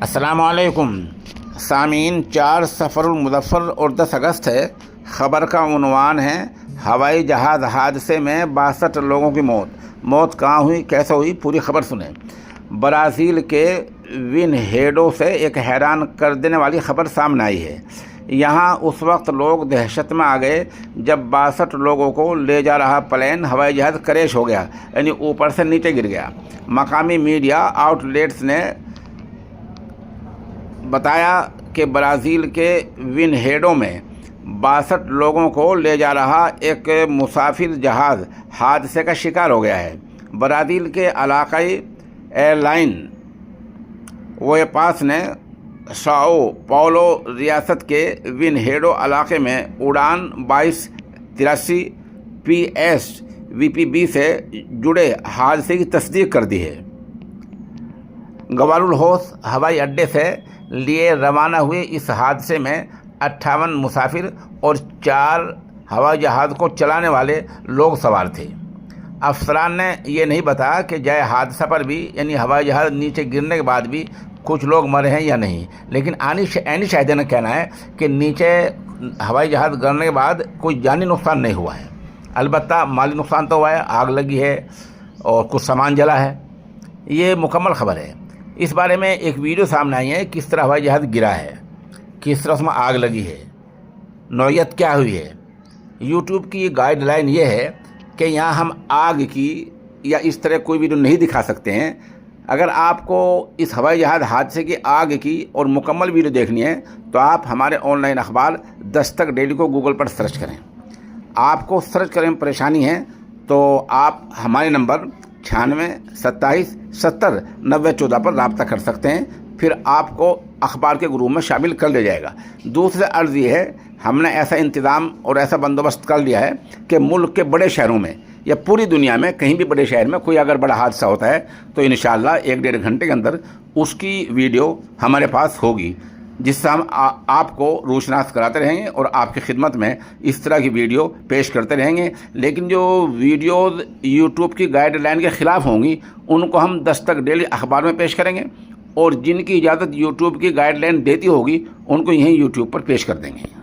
السلام علیکم سامعین، 4 صفر المظفر اور 10 اگست ہے۔ خبر کا عنوان ہے ہوائی جہاز حادثے میں 62 لوگوں کی موت کہاں ہوئی، کیسے ہوئی، پوری خبر سنیں۔ برازیل کے ونہیڈو سے ایک حیران کر دینے والی خبر سامنے آئی ہے۔ یہاں اس وقت لوگ دہشت میں آ گئے جب 62 لوگوں کو لے جا رہا پلین ہوائی جہاز کریش ہو گیا، یعنی اوپر سے نیچے گر گیا۔ مقامی میڈیا آؤٹ لیٹس نے بتایا کہ برازیل کے ونہیڈو میں 62 لوگوں کو لے جا رہا ایک مسافر جہاز حادثے کا شکار ہو گیا ہے۔ برازیل کے علاقائی ایئر لائن ویپاس نے ساؤ پاؤلو ریاست کے ونہیڈو علاقے میں اڑان 2283 PSVPB سے جڑے حادثے کی تصدیق کر دی ہے۔ گوارولہوس ہوائی اڈے سے لیے روانہ ہوئے اس حادثے میں 58 مسافر اور 4 ہوائی جہاز کو چلانے والے لوگ سوار تھے۔ افسران نے یہ نہیں بتایا کہ جائے حادثہ پر بھی، یعنی ہوائی جہاز نیچے گرنے کے بعد بھی کچھ لوگ مرے ہیں یا نہیں، لیکن عینی شاہدین کا کہنا ہے کہ نیچے ہوائی جہاز گرنے کے بعد کوئی جانی نقصان نہیں ہوا ہے۔ البتہ مالی نقصان تو ہوا ہے، آگ لگی ہے اور کچھ سامان جلا ہے۔ یہ مکمل خبر ہے۔ اس بارے میں ایک ویڈیو سامنے آئی ہے، کس طرح ہوائی جہاز گرا ہے، کس طرح اس میں آگ لگی ہے، نوعیت کیا ہوئی ہے۔ یوٹیوب کی گائیڈ لائن یہ ہے کہ یہاں ہم آگ کی یا اس طرح کوئی ویڈیو نہیں دکھا سکتے ہیں۔ اگر آپ کو اس ہوائی جہاز حادثے کی آگ کی اور مکمل ویڈیو دیکھنی ہے تو آپ ہمارے آن لائن اخبار دستک ڈیلی کو گوگل پر سرچ کریں۔ آپ کو سرچ کرنے میں پریشانی ہے تو آپ ہمارے نمبر 96 27 70 90 14 پر رابطہ کر سکتے ہیں، پھر آپ کو اخبار کے گروپ میں شامل کر لیا جائے گا۔ دوسرے عرض یہ ہے، ہم نے ایسا انتظام اور ایسا بندوبست کر لیا ہے کہ ملک کے بڑے شہروں میں یا پوری دنیا میں کہیں بھی بڑے شہر میں کوئی اگر بڑا حادثہ ہوتا ہے تو انشاءاللہ 1-1.5 گھنٹے کے اندر اس کی ویڈیو ہمارے پاس ہوگی، جس سے ہم آپ کو روشناس کراتے رہیں گے اور آپ کی خدمت میں اس طرح کی ویڈیو پیش کرتے رہیں گے۔ لیکن جو ویڈیوز یوٹیوب کی گائیڈ لائن کے خلاف ہوں گی ان کو ہم دستک ڈیلی اخبار میں پیش کریں گے، اور جن کی اجازت یوٹیوب کی گائیڈ لائن دیتی ہوگی ان کو یہیں یوٹیوب پر پیش کر دیں گے۔